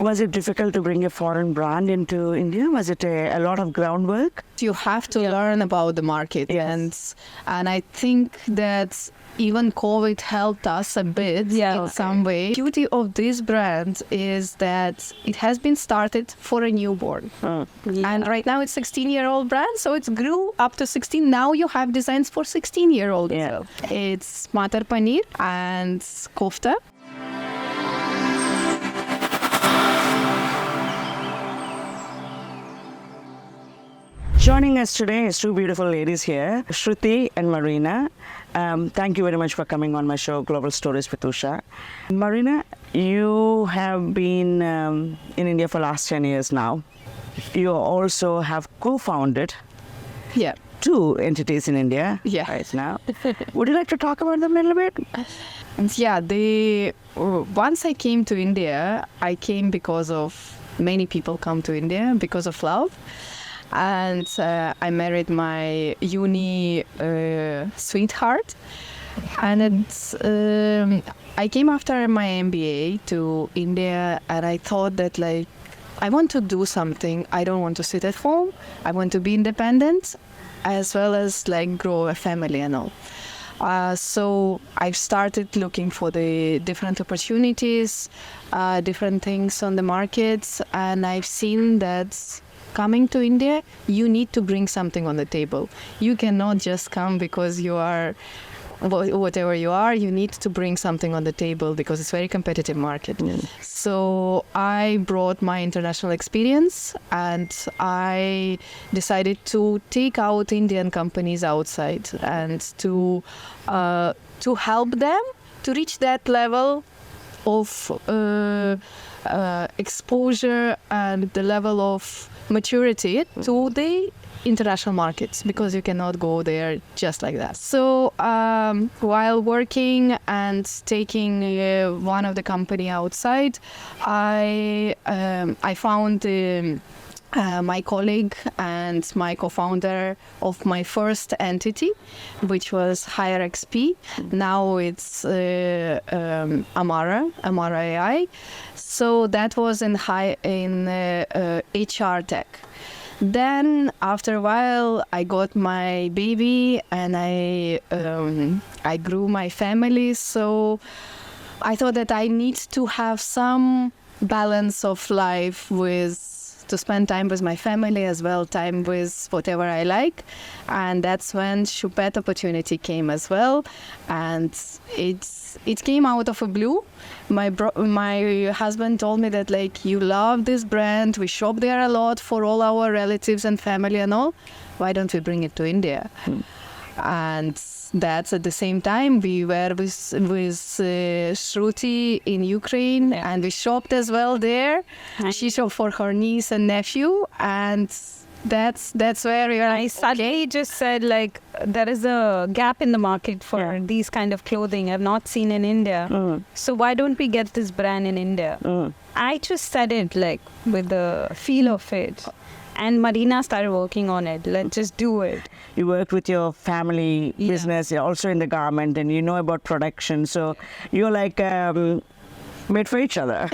Was it difficult to bring a foreign brand into India? Was it a lot of groundwork? You have to learn about the market. Yes. And I think that even COVID helped us a bit in some way. The beauty of this brand is that it has been started for a newborn. And right now it's 16-year-old brand, so it grew up to 16. Now you have designs for 16-year-old as well. It's Matar Paneer and Kofta. Joining us today is two beautiful ladies here, Shruti and Marina. Thank you very much for coming on my show, Global Stories with Usha. Marina, you have been in India for the last 10 years now. You also have co-founded two entities in India right now. Would you like to talk about them a little bit? Once I came to India, I came because of, many people come to India because of love. And I married my uni sweetheart. And I came after my MBA to India, and I thought that I want to do something. I don't want to sit at home. I want to be independent, as well as grow a family and all. So I've started looking for the different opportunities, different things on the markets, and I've seen that coming to India, you need to bring something on the table. You cannot just come because you are whatever you are. You need to bring something on the table because it's a very competitive market. So I brought my international experience, and I decided to take out Indian companies outside and to help them to reach that level of exposure and the level of maturity to the international markets, because you cannot go there just like that. So while working and taking one of the company outside, I found my colleague and my co-founder of my first entity, which was Higher XP. Now it's Amara AI. So that was in HR tech. Then after a while, I got my baby, and I grew my family. So I thought that I need to have some balance of life to spend time with my family as well, time with whatever I like. And that's when Choupette opportunity came as well. And it came out of a blue. My husband told me that you love this brand. We shop there a lot for all our relatives and family and all. Why don't we bring it to India? And that's at the same time we were with Shruti in Ukraine, and we shopped as well there. She shopped for her niece and nephew, and that's where we are. I suddenly just said there is a gap in the market for these kind of clothing I've not seen in India. So why don't we get this brand in India? I just said it with the feel of it. And Marina started working on it. Let's just do it. You worked with your family business, you're also in the garment, and you know about production. So you're made for each other.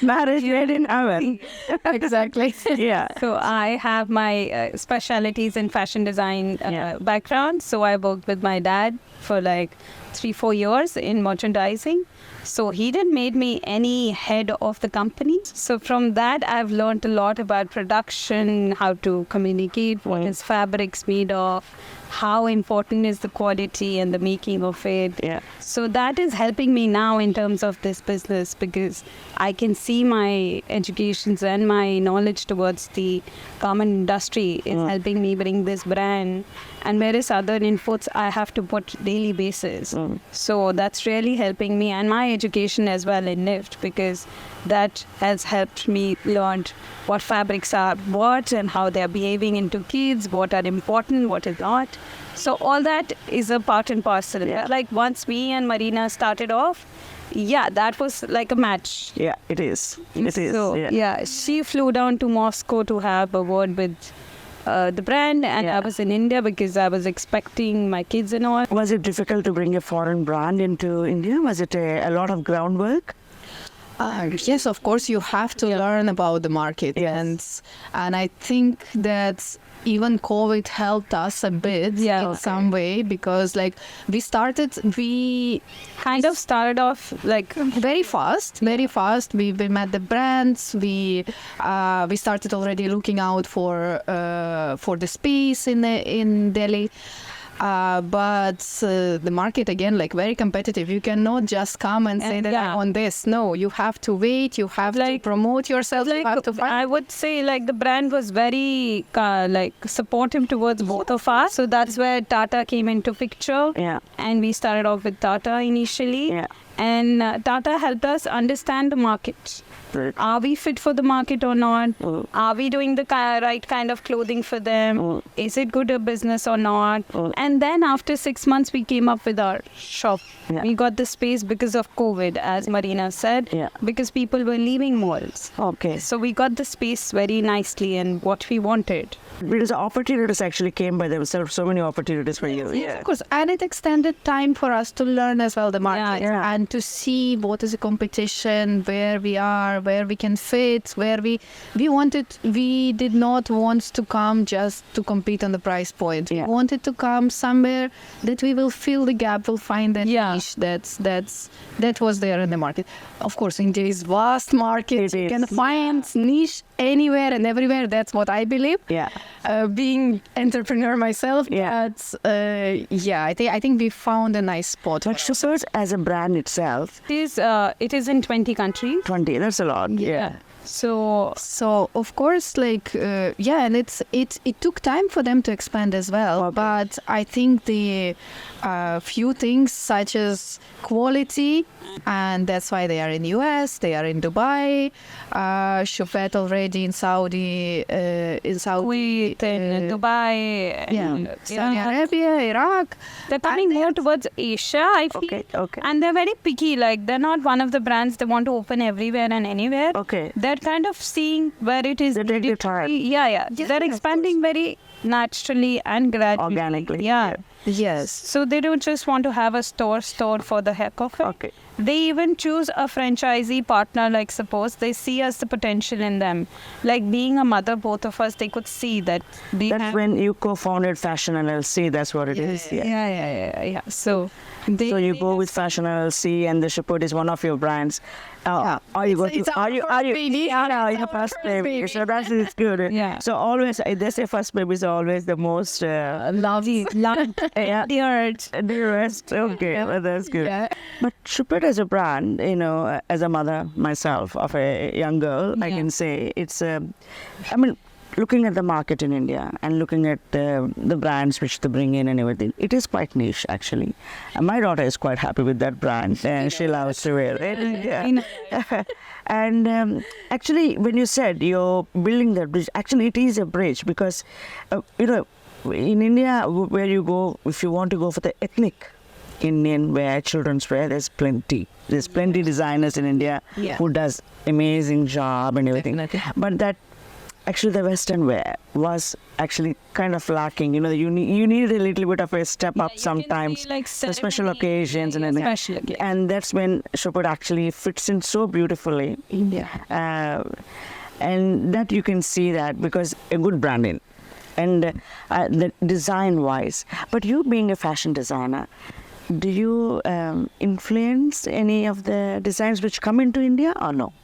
Marriage made in oven. Exactly. So I have my specialities in fashion design background. So I worked with my dad for 3-4 years in merchandising. So he didn't make me any head of the company. So from that, I've learned a lot about production, how to communicate, what is fabrics made of, how important is the quality and the making of it. So that is helping me now in terms of this business, because I can see my educations and my knowledge towards the garment industry is helping me bring this brand. And various other inputs I have to put daily basis. So that's really helping me, and my education as well in NIFT, because that has helped me learn what fabrics are what and how they're behaving into kids, what are important, what is not. So all that is a part and parcel. Once me and Marina started off, that was like a match. It is. So, she flew down to Moscow to have a word with the brand, and I was in India because I was expecting my kids and all. Was it difficult to bring a foreign brand into India? Was it a lot of groundwork? Yes, of course, you have to learn about the market, Yes. and I think that even COVID helped us a bit in some way, because like we Kind of started off like very fast. We met the brands. We started already looking out for the space in Delhi. But the market, again, like very competitive. You cannot just come and say that I want this. No, you have to wait. You have to promote yourself. You have to find. I would say like the brand was very like supportive towards both of us. So that's where Tata came into picture. Yeah. And we started off with Tata initially. Yeah. And Tata helped us understand the market. Right. Are we fit for the market or not? Are we doing the right kind of clothing for them? Is it good a business or not? And then after 6 months, we came up with our shop. Yeah. We got the space because of COVID, as Marina said, because people were leaving malls. Okay. So we got the space very nicely and what we wanted. Because the opportunities actually came by themselves. So many opportunities for you. Yes, of course. And it extended time for us to learn as well the market Yeah. and to see what is the competition, where we are, where we can fit, where we did not want to come just to compete on the price point. Yeah. We wanted to come somewhere that we will fill the gap, we'll find that niche that was there in the market. Of course, India is vast market. You can find niche anywhere and everywhere. That's what I believe. Yeah. Being entrepreneur myself, but I think we found a nice spot. But Choupette as a brand itself, It is in 20 countries. 20, that's a lot. Yeah. So of course, like and it took time for them to expand as well. Okay. But I think the few things such as quality, and that's why they are in US, they are in Dubai, Choupette already in Saudi, Kuwait and Dubai. And, Saudi Arabia, Iraq. They're coming more towards Asia, I feel. Okay. And they're very picky. Like, they're not one of the brands they want to open everywhere and anywhere. Okay. They're kind of seeing where it is. They take their time. Yeah. They're expanding very naturally and gradually. Organically. Yeah. Yes. So they don't just want to have a store for the heck of it. Okay. They even choose a franchisee partner, like suppose they see us the potential in them. Like being a mother, both of us, they could see that. That's when you co-founded Fashion LLC. That's what it is. Yeah. So you go with Fashion LLC, and the Choupette is one of your brands. Are you going to? Are you? Yeah, your first baby. So that is good. Yeah. So always, they say first baby is always the most lovely. yeah. The rest, okay, well, that's good. Yeah. But Choupette as a brand, as a mother myself of a young girl, I can say it's. Looking at the market in India and looking at the brands which they bring in and everything, it is quite niche actually. And my daughter is quite happy with that brand and she loves to wear it. Yeah. And actually, when you said you're building that bridge, actually it is a bridge because, in India, where you go, if you want to go for the ethnic Indian wear, children's wear, there's plenty. There's plenty designers in India who does amazing job and everything. Definitely. But that actually the Western wear was actually kind of lacking. You need a little bit of a step up sometimes for special occasions and everything. And that's when Choupette actually fits in so beautifully. And that you can see that because a good branding and the design wise. But you being a fashion designer, do you influence any of the designs which come into India or no?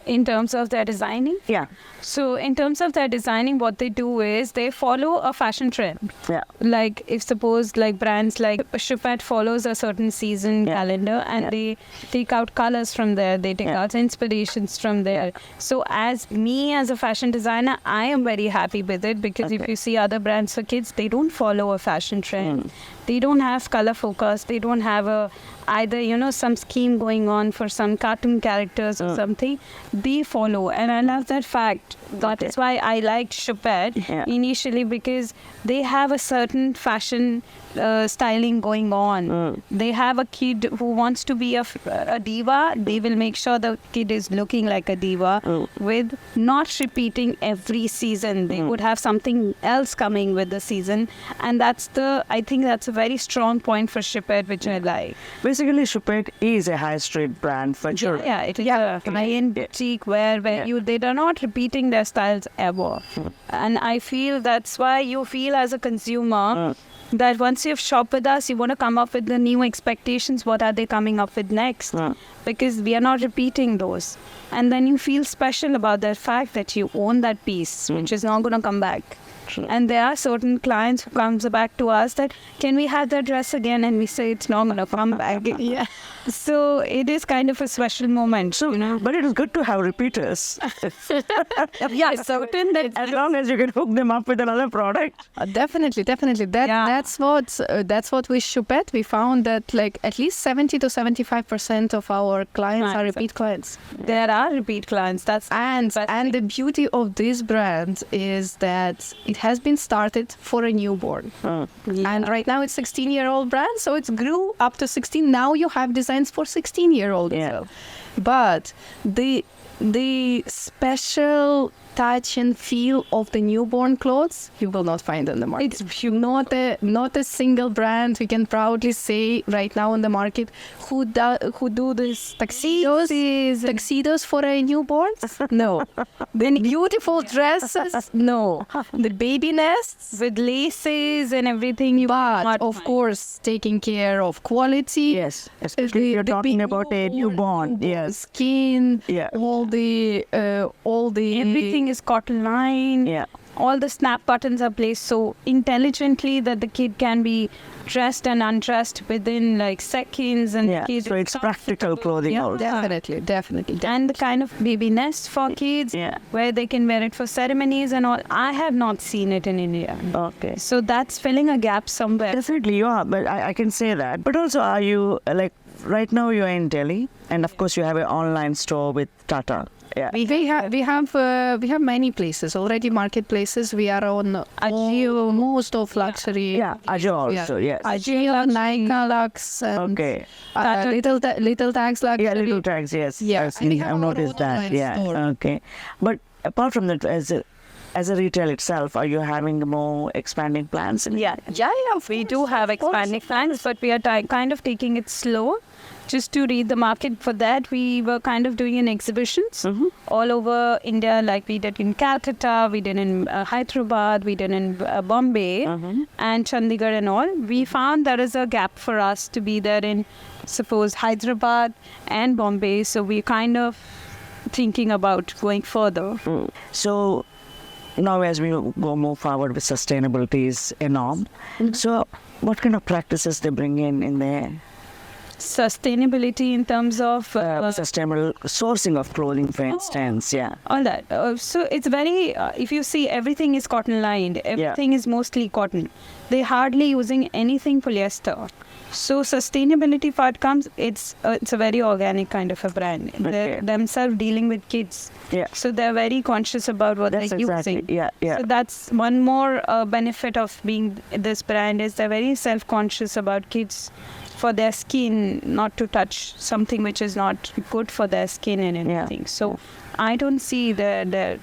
In terms of their designing? Yeah. So in terms of their designing, what they do is they follow a fashion trend. Yeah. Like if suppose like brands like Choupette follows a certain season calendar and they take out colors from there, they take out inspirations from there. So as a fashion designer, I am very happy with it because if you see other brands for kids, they don't follow a fashion trend. They don't have color focus. They don't have either some scheme going on for some cartoon characters or something. They follow, and I love that fact. That is why I liked Choupette initially, because they have a certain fashion styling going on. They have a kid who wants to be a diva. They will make sure the kid is looking like a diva with not repeating every season. They would have something else coming with the season, and I think that's a very strong point for Choupette, which I like. basically, Choupette is a high street brand for children. Yeah, it is a high-end boutique where they're not repeating their styles ever. And I feel that's why you feel as a consumer that once you've shopped with us, you want to come up with the new expectations. What are they coming up with next? Because we are not repeating those. And then you feel special about that fact that you own that piece, which is not going to come back. And there are certain clients who comes back to us that, can we have that dress again? And we say it's not going to come back. Yeah. So it is kind of a special moment. So, but it is good to have repeaters. Yeah, certain that As long as you can hook them up with another product. Definitely. That's what with Choupette we found that like at least 70 to 75% of our clients are repeat clients. There are repeat clients. And the beauty of this brand is that it has been started for a newborn. And right now it's 16-year-old brand, so it's grew up to 16. Now you have designs for 16-year-old as well. But the special touch and feel of the newborn clothes you will not find on the market. It's not a single brand we can proudly say right now on the market who do this tuxedos for a newborn. No. Then beautiful dresses. No. The baby nests with laces and everything. But of course, taking care of quality. Yes, especially if you're talking about a newborn. Yes, skin. Yeah. All the everything is cotton lined. Yeah. All the snap buttons are placed so intelligently that the kid can be dressed and undressed within like seconds. And so it's practical clothing also. Definitely. And the kind of baby nest for kids where they can wear it for ceremonies and all. I have not seen it in India. Okay. So that's filling a gap somewhere. Definitely you are, but I can say that. But also, are you like right now you're in Delhi, and of course you have an online store with Tata. Yeah. We have many places already. Marketplaces. We are on Ajio, most of luxury. Yeah, Ajio also. Yes. Ajio, Nykaa, Lux. And, little tags luxury. Yeah, little tags. Yes. Yes. I've noticed that. Yeah. Store. Okay. But apart from that, as a retail itself, are you having more expanding plans? Yeah. We do have expanding plans, but we are kind of taking it slow. Just to read the market. For that, we were kind of doing exhibitions all over India, like we did in Calcutta, we did in Hyderabad, we did in Bombay and Chandigarh and all. We found there is a gap for us to be there in, suppose, Hyderabad and Bombay. So we're kind of thinking about going further. So now as we move forward with sustainability is a norm. So what kind of practices they bring in there? Sustainability in terms of sustainable sourcing of clothing, for instance, all that. So it's very if you see, everything is cotton lined, everything is mostly cotton. They hardly using anything polyester. So sustainability part comes, it's a very organic kind of a brand. They're themselves dealing with kids. So they're very conscious about what they're using. So that's one more benefit of being this brand is they're very self-conscious about kids, for their skin, not to touch something which is not good for their skin and anything. So I don't see the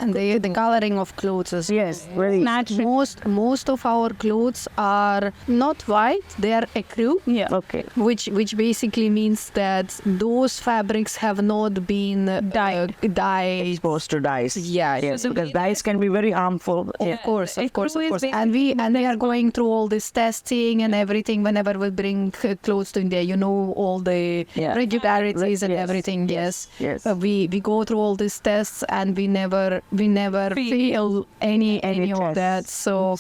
And the coloring of clothes is very natural. Most of our clothes are not white; they are ecru. Okay. Which basically means that those fabrics have not been dyed. Exposed to dyes. Yes, so because dyes can be very harmful. Of course. And we are going through all this testing and everything. Whenever we bring clothes to India, all the regularities and everything. Yes. We go through all these tests and we never fail any of that. So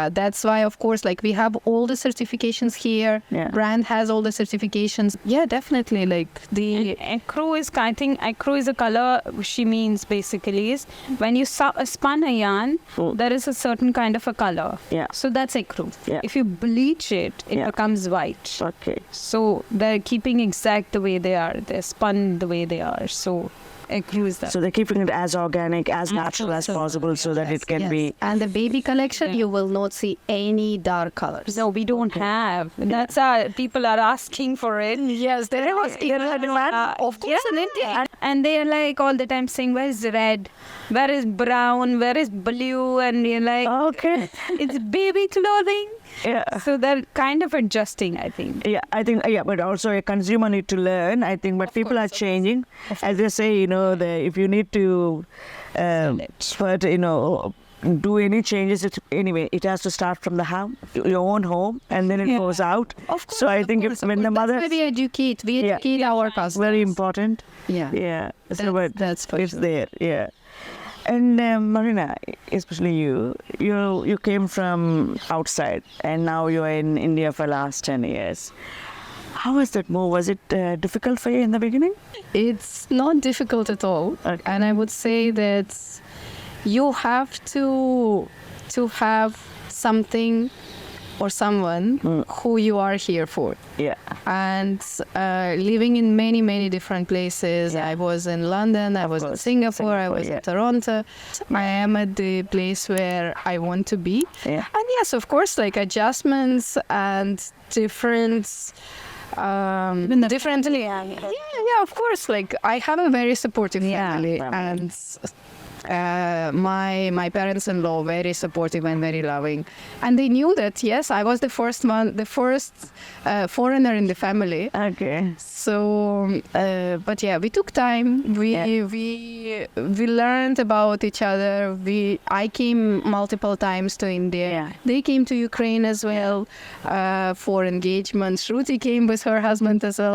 that's why, of course, like we have all the certifications here. Brand has all the certifications. Definitely. Like the ecru is, I think ecru is a color she means basically is when you spun a yarn, there is a certain kind of a color. So that's ecru. If you bleach it, it becomes white. Okay. So they're keeping exact the way they are. They're spun the way they are. So ecru that. So they're keeping it as organic, as natural as possible, so that it can be. And the baby collection, you will not see any dark colors. No, we don't have. That's people are asking for it. Yes, there was of course in India. And they are like all the time saying, where is red? Where is brown? Where is blue? And you're like, Okay. it's baby clothing. Yeah. So they're kind of adjusting, I think. Yeah, I think, but also a consumer need to learn, I think, but people are changing. As they say, if you need to, do any changes, it has to start from the home, your own home, and then it goes out. Of course, so I think when the mother, we educate our customers. very important. Yeah. Yeah. So, but That's for it's sure. there. Yeah. And Marina, especially you came from outside, and now you're in India for the last 10 years. How was that move? Was it difficult for you in the beginning? It's not difficult at all. Okay. And I would say that you have to have something or someone who you are here for. Yeah. And living in many, many different places. Yeah. I was in London, I was in course. Singapore, I Singapore, was yeah. in Toronto. I am at the place where I want to be. Yeah. And yes, of course, like adjustments and different differently. Yeah, of course. Like I have a very supportive family, and my parents-in-law very supportive and very loving, and they knew that yes, I was the first foreigner in the family. Okay. So, but yeah, we took time. We learned about each other. I came multiple times to India. Yeah. They came to Ukraine as well for engagements. Shruti came with her husband as well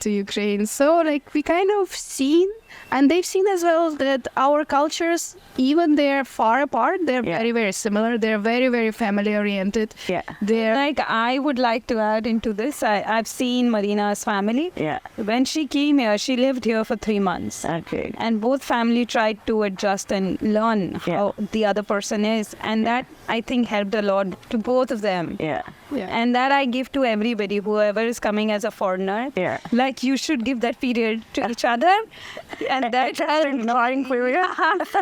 to Ukraine. So like we kind of seen, and they've seen as well that our cultures, even they're far apart, they're very, very similar. They're very, very family oriented. Yeah. They're Like I would like to add into this, I've seen Marina's family. Yeah. When she came here, she lived here for 3 months. Okay. And both family tried to adjust and learn how the other person is. And that, I think, helped a lot to both of them. Yeah. And that I give to everybody, whoever is coming as a foreigner. Yeah. Like you should give that period to each other. And that Drawing period.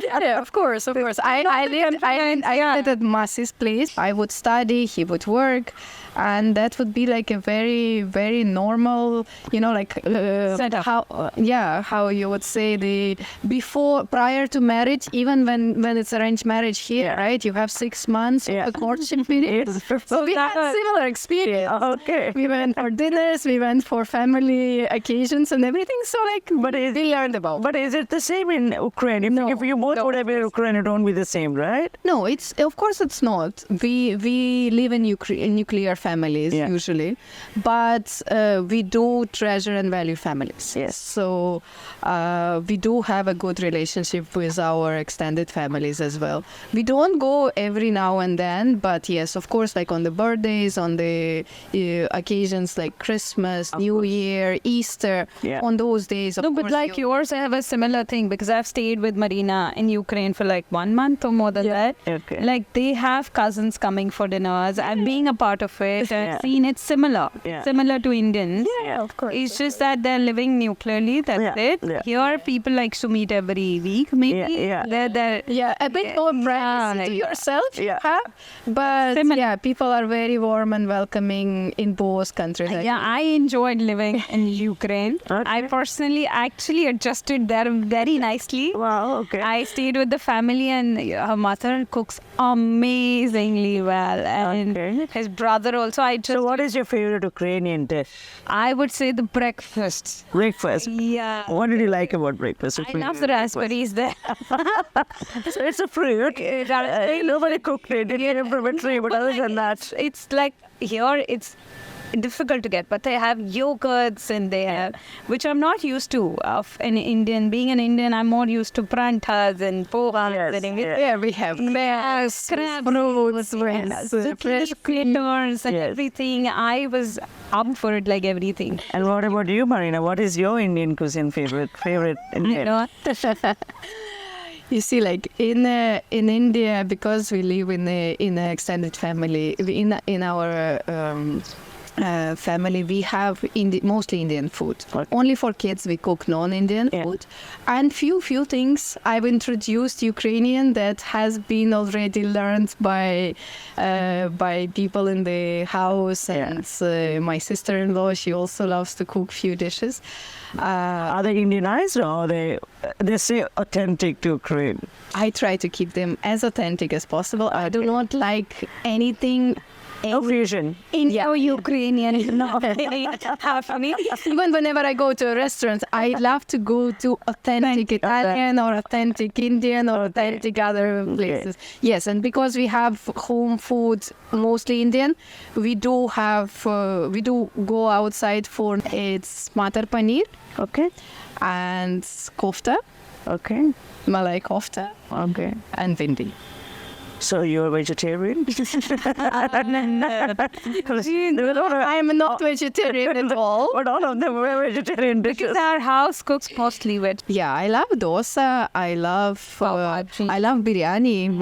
yeah, of course. I lived at Masi's place. I would study, he would work, and that would be like a very, very normal, setup. How you would say prior to marriage, even when it's arranged marriage here, right? You have 6 months of a courtship period. So we had similar experience. Okay. We went for dinners, we went for family occasions and everything. So we learned about. But is it the same in Ukraine? If you both would have been in Ukraine, it won't be the same, right? No, of course it's not. We live in nuclear families usually, but we do treasure and value families. Yes. So we do have a good relationship with our extended families as well. We don't go every now and then, but yes, of course, like on the birthdays, on the occasions like Christmas, New Year, Easter, on those days. No, but like yours, I have a similar thing because I've stayed with Marina in Ukraine for like 1 month or more than that. Okay. Like they have cousins coming for dinners. I'm being a part of it. I've seen it similar to Indians. Yeah, of course. It's just that they're living nuclearly. That's it. Yeah. Here, people like to meet every week, maybe. Yeah, a bit more brand to yourself. Yeah. Huh? But Similar. people are very warm and welcoming in both countries. Yeah, I enjoyed living in Ukraine. Okay. I personally actually adjusted there very nicely. Wow, okay. I stayed with the family and her mother cooks amazingly well. And his brother also. So what is your favorite Ukrainian dish? I would say the breakfast. Breakfast? Yeah. What did you like about breakfast? I love the raspberries there. So it's a fruit. Nobody cooked it. It came from a tree, but other than that. It's like here it's difficult to get, but they have yogurts and they have, which I'm not used to of an Indian. Being an Indian, I'm more used to prantas and pohas and we have crabs, fruits, fresh critters and everything. I was up for it like everything. And what about you, Marina? What is your Indian cuisine favorite Indian? You see, like in India, because we live in an extended family, in our family, we have mostly Indian food. Okay. Only for kids, we cook non-Indian food. And few things I've introduced Ukrainian that has been already learned by people in the house. And my sister-in-law, she also loves to cook few dishes. Are they Indianized or are they they say authentic to Korean. I try to keep them as authentic as possible. I do not like anything. No fusion. Indo-Ukrainian, no, happening. Even whenever I go to a restaurant, I love to go to authentic Italian or authentic Indian or authentic other places. Yes, and because we have home food, mostly Indian, we do go outside for it's matar paneer Okay. and kofta, Okay. malai kofta, Okay. and vindi. So you're vegetarian? I am not vegetarian at all. But all of them were vegetarian dishes. Because our house cooks mostly with Yeah, I love dosa. I love biryani.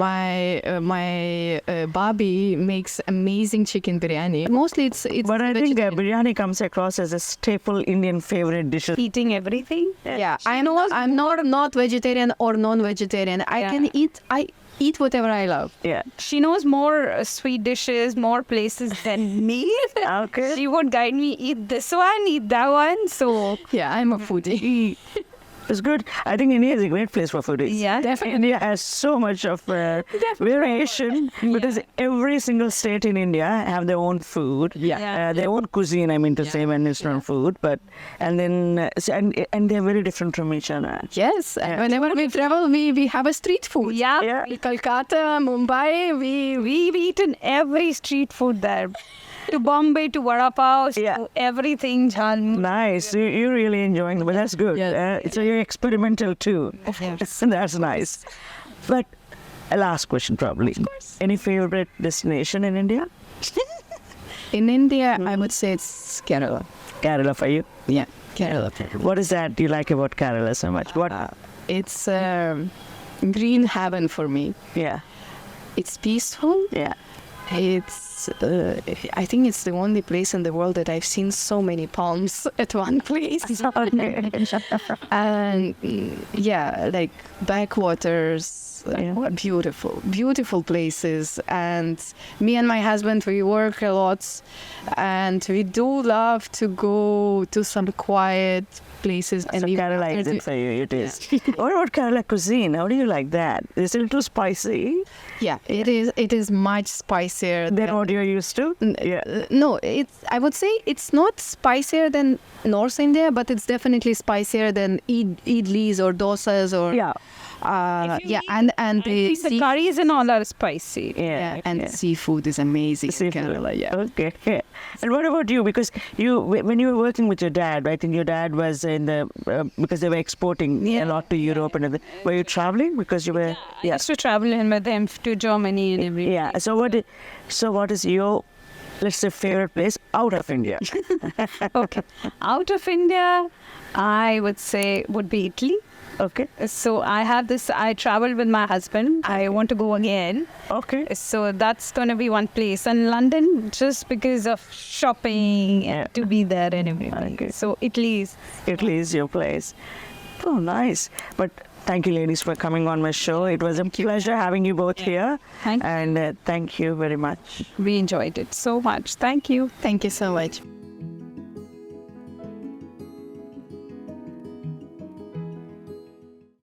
My Bobby makes amazing chicken biryani. Mostly it's But I think vegetarian. biryani comes across as a staple Indian favorite dish. eating everything. Yeah, I'm not vegetarian or non-vegetarian. I can eat whatever I love. Yeah. She knows more sweet dishes, more places than me. Okay. She would guide me, eat this one, eat that one. So, Yeah, I'm a foodie. It's good. I think India is a great place for foodies. yeah. India has so much of variation because every single state in India have their own food, Yeah. their own cuisine. I mean to say, when it's not food, but and then and they're very different from each other. Yes, and whenever we travel, we have a street food. Yeah. Yeah. Kolkata, Mumbai, We've eaten every street food there. To Bombay, to Vada Pav, Yeah. to everything. Jhalmur. Nice. You're really enjoying them, but that's good. Yes. So you're experimental too. That's nice. But a last question, probably. Any favorite destination in India? In India, I would say it's Kerala. Kerala for you. Yeah, Kerala. What is that you like about Kerala so much? What? It's green heaven for me. Yeah. It's peaceful. Yeah. It's I think it's the only place in the world that I've seen so many palms at one place. And yeah, like backwaters, Yeah. beautiful places. And me and my husband, we work a lot, and we do love to go to some quiet places. So And Kerala is it for you? It is. What about Kerala cuisine? How do you like that? Is it too spicy yeah, it is much spicier than what you're used to? Yeah. No, I would say it's not spicier than North India, but it's definitely spicier than idlis or dosas or Yeah. and the The curries and all are spicy. Yeah. and seafood is amazing in Seafood. Kerala. Yeah. Okay. Yeah. And what about you? Because when you were working with your dad, I think your dad was in the because they were exporting a lot to Europe and everything. Were you traveling because you were? I used to travel in with them to Germany and everything. Yeah. So what is your, let's say, favorite place out of India? Okay. Out of India, I would say would be Italy. Okay. So I traveled with my husband. I want to go again. Okay. So that's going to be one place. And London, just because of shopping and to be there and everything. Okay. So Italy is... Italy is your place. Oh, nice. But thank you, ladies, for coming on my show. It was a pleasure having you both here. Thank you. And thank you very much. We enjoyed it so much. Thank you. Thank you so much.